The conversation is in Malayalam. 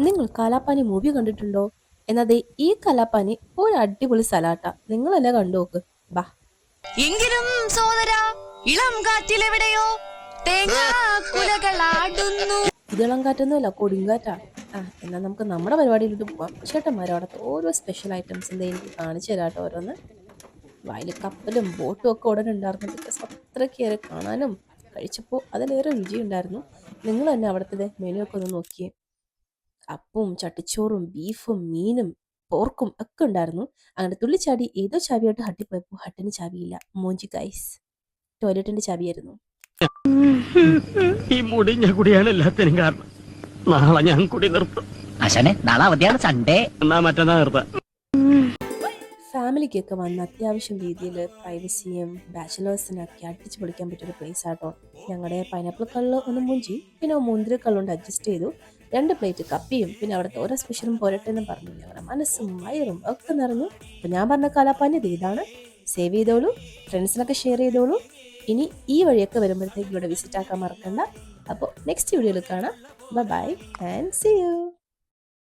നിങ്ങൾ കാലാപ്പാനി മൂവി കണ്ടിട്ടുണ്ടോ? എന്നത് ഈ കലാപ്പാനി ഒരു അടിപൊളി സലാട്ടാ. നിങ്ങളല്ലേ കണ്ടു നോക്ക്. ബാ. എങ്കിലും സോദരാ ഇളം കാറ്റിലെവിടെയോ തേങ്ങാക്കുലകളാടുന്നു. ഇത് ഇളം കാറ്റൊന്നുമല്ല, കൊടുങ്കാറ്റാ. എന്നാൽ നമുക്ക് നമ്മുടെ പരിപാടിയിലോട്ട് പോവാം. ചേട്ടന്മാരും അവിടുത്തെ ഓരോ സ്പെഷ്യൽ ഐറ്റംസിൻ്റെ എനിക്ക് കാണിച്ചു തരാട്ടോ ഓരോന്ന്. വയൽ കപ്പലും ബോട്ടും ഒക്കെ ഉടനെ ഉണ്ടായിരുന്നു. ബിക്കോസ് അത്രയ്ക്കേറെ കാണാനും കഴിച്ചപ്പോൾ അതിലേറെ രുചിയുണ്ടായിരുന്നു. നിങ്ങൾ തന്നെ അവിടുത്തെ മെനു ഒക്കെ ഒന്ന് നോക്കിയേ. അപ്പവും ചട്ടിച്ചോറും ബീഫും മീനും പോർക്കും ഒക്കെ ഉണ്ടായിരുന്നു. അങ്ങനെ തുള്ളിച്ചാടി ഏതോ ചാവിയായിട്ട് ഹട്ടി പോയപ്പോൾ ഹട്ടിന് ചാവിയില്ല. മോഞ്ചി ഗൈസ്, ടോയ്ലറ്റിന്റെ ചാവിയായിരുന്നു. ഈ മുടിഞ്ഞ കുടിയാണ് എല്ലാത്തിനും കാരണം. നാളെ ഞാൻ കുടി നിർത്തും. നാളെ അവധിയാണ്, സൺഡേ. എന്നാ മറ്റന്നാ നിർത്താം. ഫാമിലിക്കൊക്കെ വന്ന് അത്യാവശ്യം രീതിയിൽ പ്രൈവസിയും ബാച്ചിലേഴ്സിനൊക്കെ അടിച്ചു പൊളിക്കാൻ പറ്റിയൊരു പ്ലേസ് ആട്ടോ. ഞങ്ങളുടെ പൈനാപ്പിൾ കള്ള് ഒന്ന് മുഞ്ചി, പിന്നെ മുന്തിരി കള്ളുകൊണ്ട് അഡ്ജസ്റ്റ് ചെയ്തു. 2 പ്ലേറ്റ് കപ്പിയും പിന്നെ അവിടുത്തെ ഓരോ സ്പെഷ്യലും പോരട്ടെ എന്ന് പറഞ്ഞു. ഞങ്ങളുടെ മനസ്സും വയറും ഒക്കെ നിറഞ്ഞു. അപ്പം ഞാൻ പറഞ്ഞ കാലാപ്പാനി ഇതാണ്. സേവ് ചെയ്തോളൂ, ഫ്രണ്ട്സിനൊക്കെ ഷെയർ ചെയ്തോളൂ. ഇനി ഈ വഴിയൊക്കെ വരുമ്പോഴത്തേക്ക് ഇവിടെ വിസിറ്റ് ആക്കാൻ മറക്കണ്ട. അപ്പോൾ നെക്സ്റ്റ് വീഡിയോയിൽ കാണാം. Bye and see U.